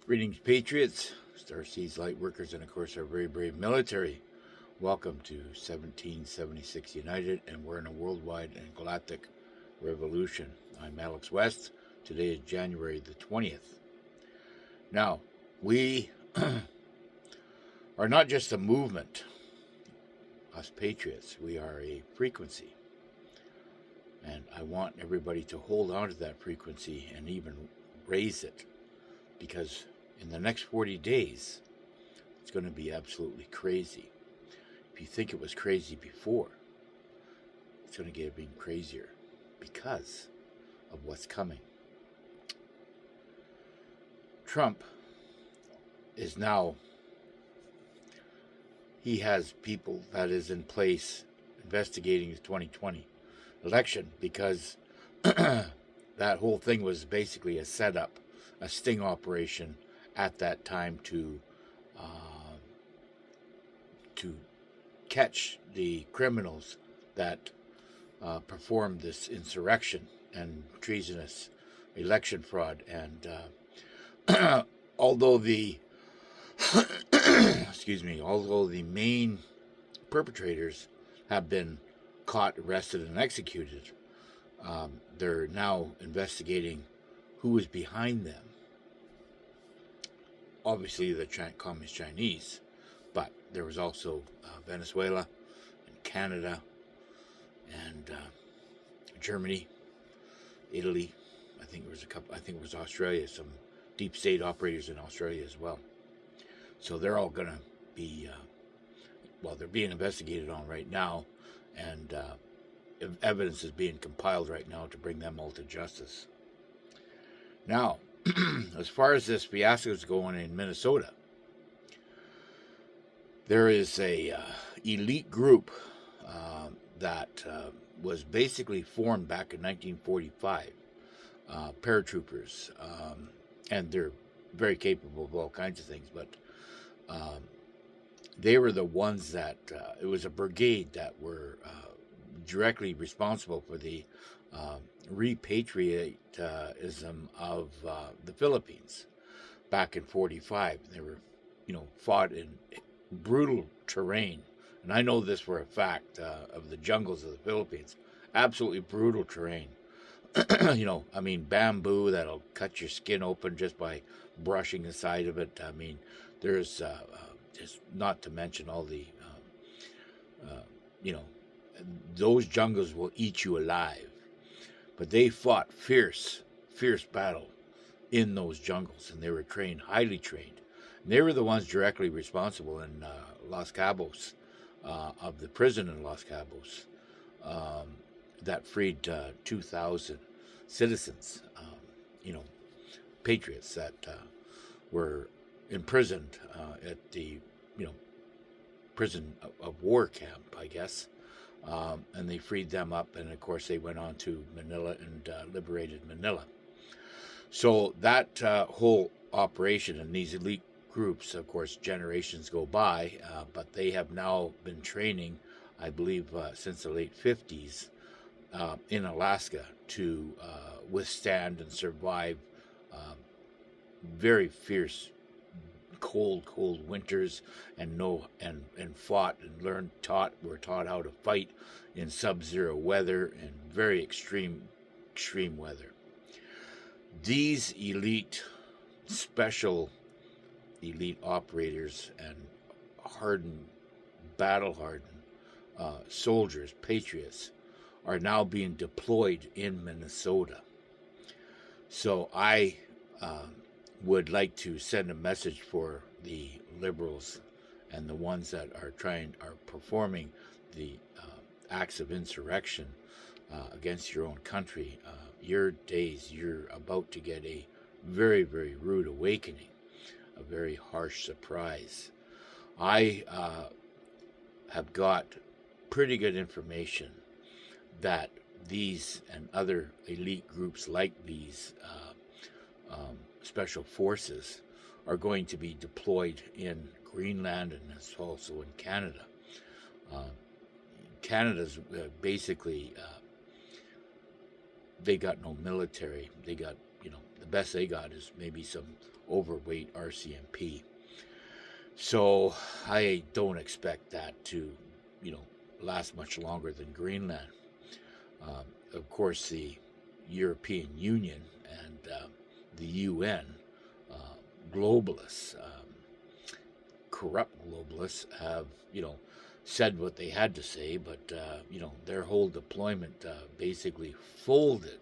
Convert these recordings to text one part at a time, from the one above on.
Greetings, patriots, Star Seas light workers, and of course our very brave military. Welcome to 1776 United, and we're in a worldwide and galactic revolution. I'm Alex West. Today is January the 20th. Now, we are not just a movement, us patriots. We are a frequency. And I want everybody to hold on to that frequency and even raise it, because in the next 40 days, it's going to be absolutely crazy. If you think it was crazy before, it's going to get even crazier because of what's coming. Trump is now, he has people that is in place investigating the 2020 election because that whole thing was basically a setup, a sting operation at that time to catch the criminals that performed this insurrection and treasonous election fraud. And although the although the main perpetrators have been caught, arrested, and executed, they're now investigating who is behind them. Obviously, the Communist Chinese, but there was also Venezuela and Canada and Germany, Italy. I think there was a couple. I think it was Australia. Some deep state operators in Australia as well. So they're all going to be, they're being investigated on right now, and evidence is being compiled right now to bring them all to justice. Now, as far as this fiasco is going in Minnesota, there is a elite group that was basically formed back in 1945, paratroopers, and they're very capable of all kinds of things, but they were the ones that, it was a brigade that were directly responsible for the repatriatism of the Philippines back in 45. They were, fought in brutal terrain. And I know this for a fact, of the jungles of the Philippines. Absolutely brutal terrain. Bamboo that'll cut your skin open just by brushing the side of it. There's just not to mention all the, those jungles will eat you alive. But they fought fierce battle in those jungles, and they were trained, highly trained. And they were the ones directly responsible in Los Cabos, of the prison in Los Cabos, that freed 2,000 citizens, patriots that were imprisoned at the, prison of war camp, I guess. And they freed them up, and of course they went on to Manila and liberated Manila. So that whole operation and these elite groups, of course, generations go by, but they have now been training, I believe, since the late 50s in Alaska to withstand and survive very fierce cold winters, and fought and were taught how to fight in sub-zero weather and very extreme weather. These special elite operators and battle-hardened soldiers, patriots, are now being deployed in Minnesota. So I would like to send a message for the liberals and the ones that are performing the acts of insurrection against your own country. You're about to get a very, very rude awakening, a very harsh surprise. I have got pretty good information that these and other elite groups like these special forces are going to be deployed in Greenland and also in Canada. Canada's basically, they got no military. They got, the best they got is maybe some overweight RCMP. So I don't expect that to, last much longer than Greenland. Of course, the European Union and the UN, globalists, corrupt globalists, have, said what they had to say, but, their whole deployment basically folded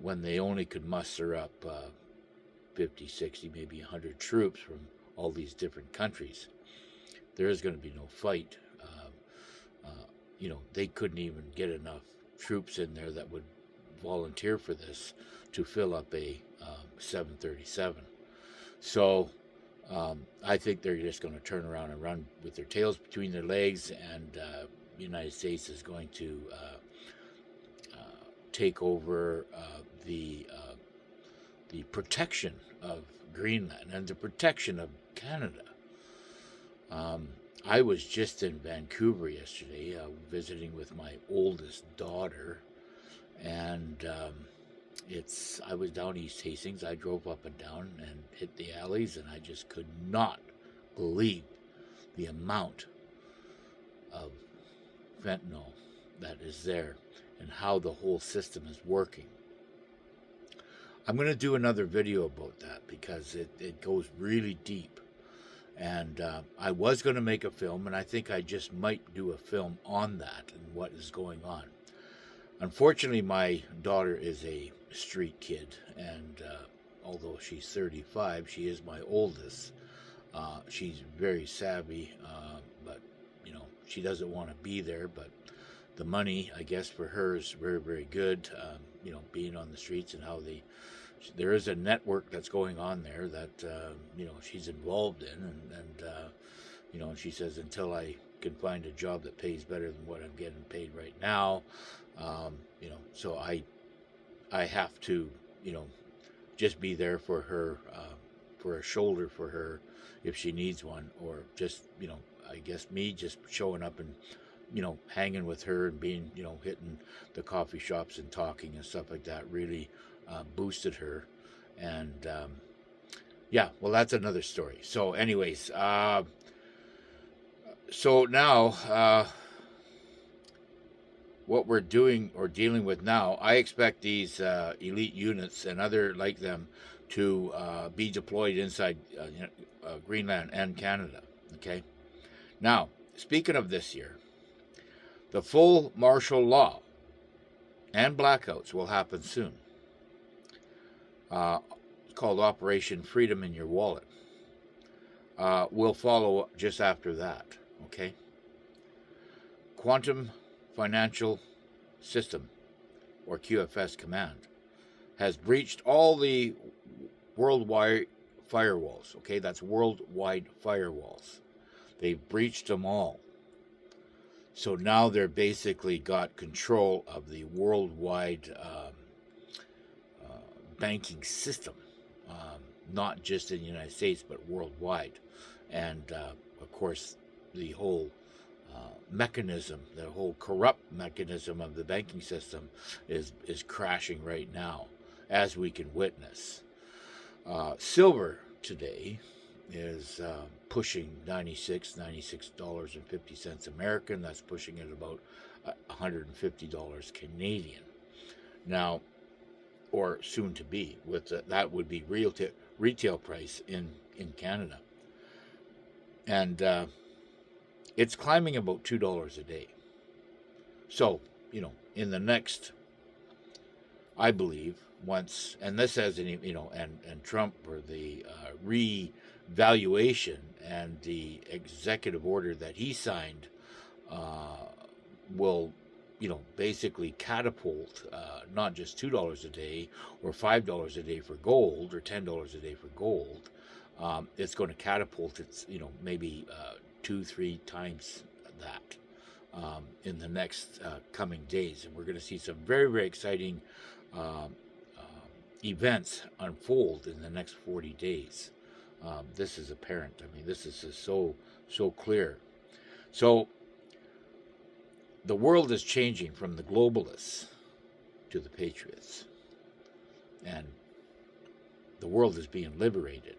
when they only could muster up 50, 60, maybe 100 troops from all these different countries. There is going to be no fight. They couldn't even get enough troops in there that would volunteer for this to fill up a 737. So I think they're just going to turn around and run with their tails between their legs, and the United States is going to take over the protection of Greenland and the protection of Canada. I was just in Vancouver yesterday, visiting with my oldest daughter, and I was down East Hastings. I drove up and down and hit the alleys, and I just could not believe the amount of fentanyl that is there and how the whole system is working. I'm going to do another video about that because it goes really deep. And I was going to make a film, and I think I just might do a film on that and what is going on. Unfortunately, my daughter is a street kid, and although she's 35, she is my oldest. She's very savvy, but, she doesn't want to be there. But the money, I guess, for her is very, very good, being on the streets and how there is a network that's going on there that, she's involved in. And she says, until I can find a job that pays better than what I'm getting paid right now, so I have to, just be there for her, for a shoulder for her if she needs one, or just, I guess me just showing up and, hanging with her and being, hitting the coffee shops and talking and stuff like that really boosted her. And yeah, well, that's another story. So anyways, so now what we're doing or dealing with now, I expect these elite units and other like them to be deployed inside Greenland and Canada. Okay. Now, speaking of this year, the full martial law and blackouts will happen soon. It's called Operation Freedom in Your Wallet. Will follow just after that. Okay. Quantum Financial System, or QFS Command, has breached all the worldwide firewalls. Okay, that's worldwide firewalls. They've breached them all. So now they're basically got control of the worldwide banking system, not just in the United States, but worldwide. And, of course, the whole mechanism, the whole corrupt mechanism of the banking system is crashing right now, as we can witness. Silver today is pushing $96.50 American. That's pushing it about $150 Canadian. Now, or soon to be, with that would be retail price in Canada. And it's climbing about $2 a day. So, in the next, I believe, once, and this has an, and Trump, or the revaluation and the executive order that he signed will, basically catapult not just $2 a day or $5 a day for gold or $10 a day for gold. It's going to catapult its, maybe 2-3 times that in the next coming days. And we're going to see some very, very exciting events unfold in the next 40 days. This is apparent. I mean, this is just so clear. So the world is changing from the globalists to the patriots. And the world is being liberated.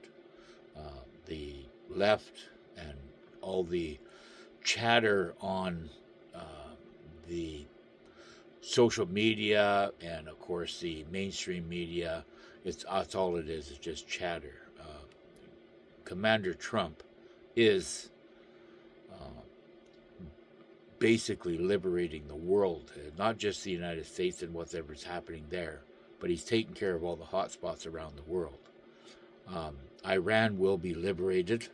The left and all the chatter on the social media and, of course, the mainstream media, that's all it is. It's just chatter. Commander Trump is basically liberating the world, not just the United States and whatever's happening there, but he's taking care of all the hot spots around the world. Iran will be liberated.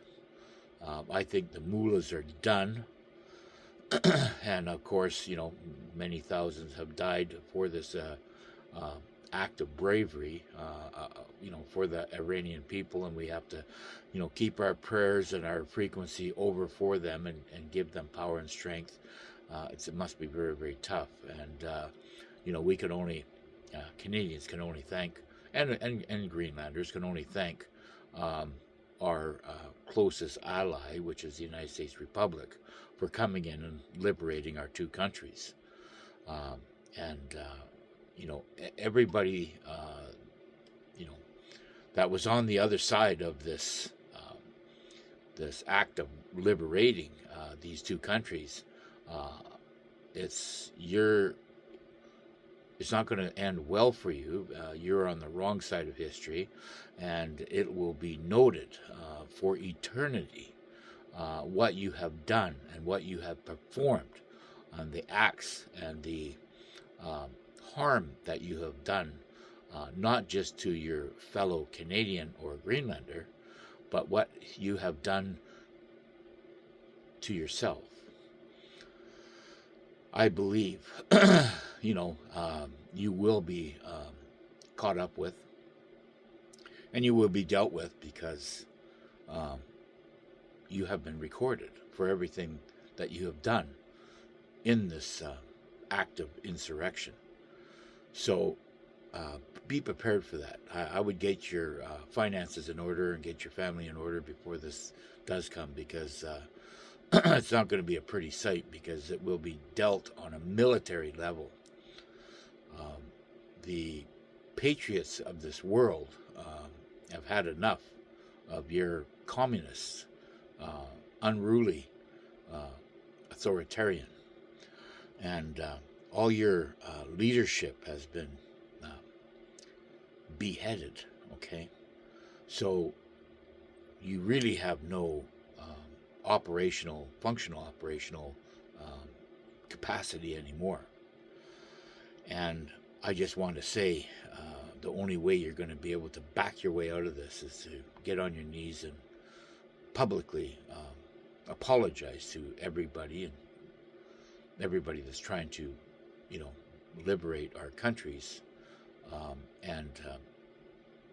I think the mullahs are done. And of course, many thousands have died for this act of bravery, for the Iranian people, and we have to, keep our prayers and our frequency over for them and give them power and strength. It must be very, very tough, and we can only, Canadians can only thank, and Greenlanders can only thank our closest ally, which is the United States Republic, for coming in and liberating our two countries. Everybody, that was on the other side of this act of liberating these two countries, it's not going to end well for you. You're on the wrong side of history, and it will be noted for eternity what you have done and what you have performed, and the acts and the harm that you have done, not just to your fellow Canadian or Greenlander, but what you have done to yourself. I believe, you will be caught up with, and you will be dealt with, because you have been recorded for everything that you have done in this act of insurrection. So be prepared for that. I would get your finances in order and get your family in order before this does come, because it's not going to be a pretty sight, because it will be dealt on a military level. The patriots of this world have had enough of your communists, unruly, authoritarian, and all your leadership has been beheaded. Okay, so you really have no functional operational capacity anymore. And I just want to say, the only way you're going to be able to back your way out of this is to get on your knees and publicly apologize to everybody, and everybody that's trying to, liberate our countries, and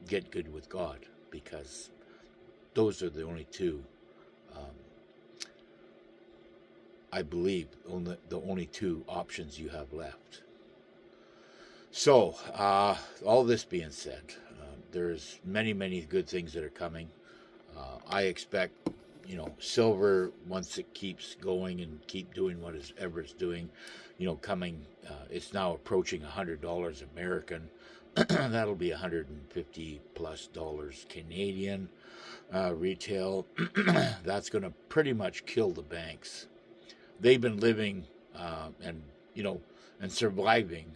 get good with God, because those are the only two, I believe, the only two options you have left. So, all this being said, there's many, many good things that are coming. I expect, silver, once it keeps going and keep doing whatever it's doing, coming, it's now approaching $100 American. That'll be $150 plus Canadian retail. That's going to pretty much kill the banks. They've been living and surviving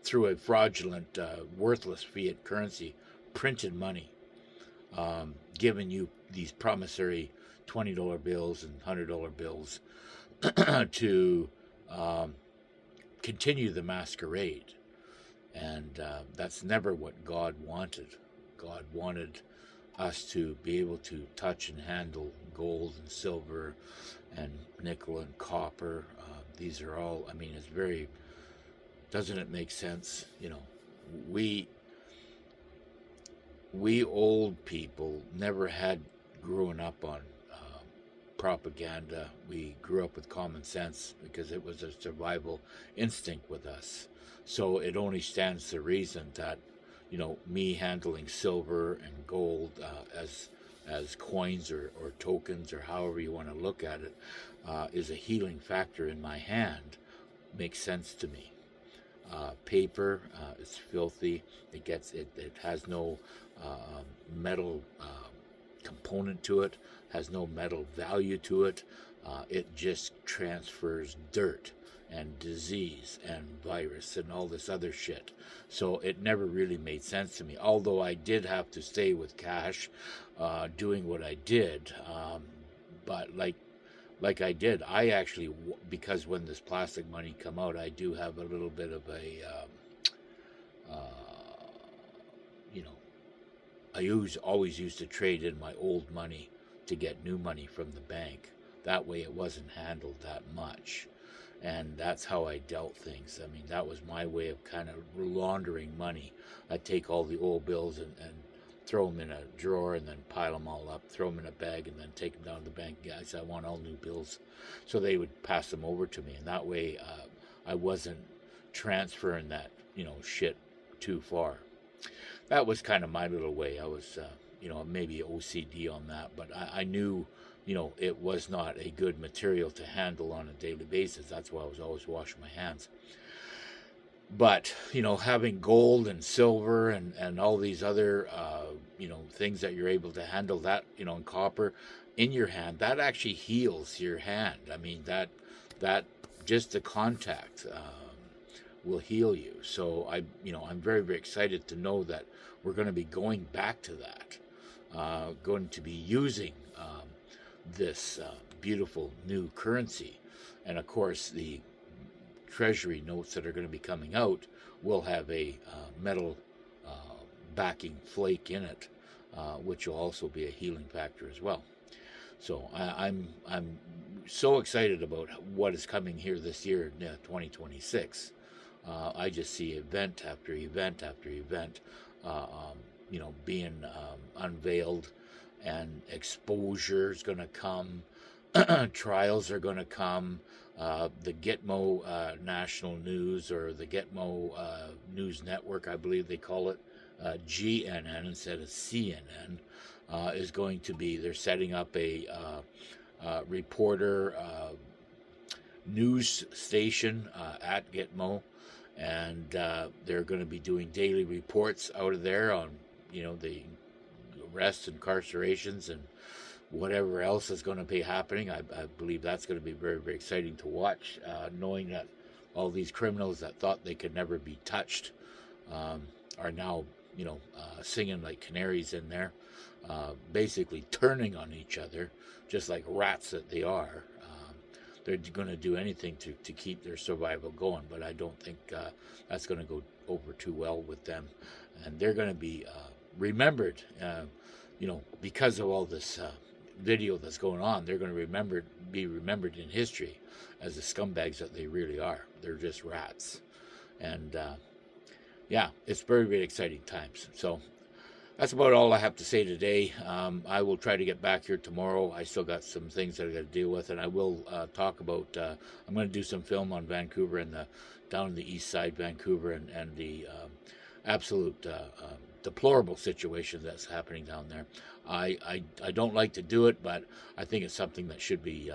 through a fraudulent, worthless fiat currency, printed money, giving you these promissory $20 bills and $100 bills to continue the masquerade. And that's never what God wanted. God wanted us to be able to touch and handle gold and silver and nickel and copper. These are all, it's very, doesn't it make sense? We old people never had growing up on propaganda. We grew up with common sense because it was a survival instinct with us. So it only stands to reason that, me handling silver and gold as coins or tokens, or however you want to look at it, is a healing factor in my hand. Makes sense to me. Paper, it's filthy. It has no metal component to it, has no metal value to it. It just transfers dirt and disease and virus and all this other shit. So it never really made sense to me. Although I did have to stay with cash, doing what I did. But like I did, I actually, because when this plastic money come out, I do have a little bit of a, you know, always used to trade in my old money to get new money from the bank. That way it wasn't handled that much. And that's how I dealt things. I mean, that was my way of kind of laundering money. I'd take all the old bills and throw them in a drawer and then pile them all up, throw them in a bag, and then take them down to the bank. Guys, I want all new bills. So they would pass them over to me. And that way I wasn't transferring that, shit too far. That was kind of my little way. I was, maybe OCD on that, but I knew, it was not a good material to handle on a daily basis. That's why I was always washing my hands. But, having gold and silver and all these other, things that you're able to handle, that, and copper in your hand, that actually heals your hand. I mean, that just the contact will heal you. So I'm very, very excited to know that we're going to be going back to that, going to be using this beautiful new currency. And of course, the treasury notes that are going to be coming out will have a metal backing flake in it, which will also be a healing factor as well. So I'm so excited about what is coming here this year, 2026. I just see event after event after event, being unveiled, and exposure is going to come. Trials are going to come. The Gitmo National News, or the Gitmo News Network, I believe they call it, GNN instead of CNN, is going to be, they're setting up a reporter news station at Gitmo, and they're going to be doing daily reports out of there on, the arrests, incarcerations, and whatever else is going to be happening. I believe that's going to be very, very exciting to watch, knowing that all these criminals that thought they could never be touched are now, singing like canaries in there, basically turning on each other, just like rats that they are. They're going to do anything to keep their survival going, but I don't think that's going to go over too well with them. And they're going to be remembered, because of all this video that's going on. They're going to be remembered in history as the scumbags that they really are. They're just rats. And it's very, very exciting times. So that's about all I have to say today. I will try to get back here tomorrow. I still got some things that I got to deal with, and I will talk about, I'm going to do some film on Vancouver and down in the east side, Vancouver, and the absolute deplorable situation that's happening down there. I don't like to do it, but I think it's something that should be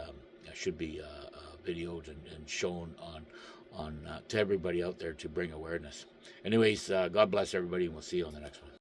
videoed and shown on to everybody out there to bring awareness. Anyways, God bless everybody, and we'll see you on the next one.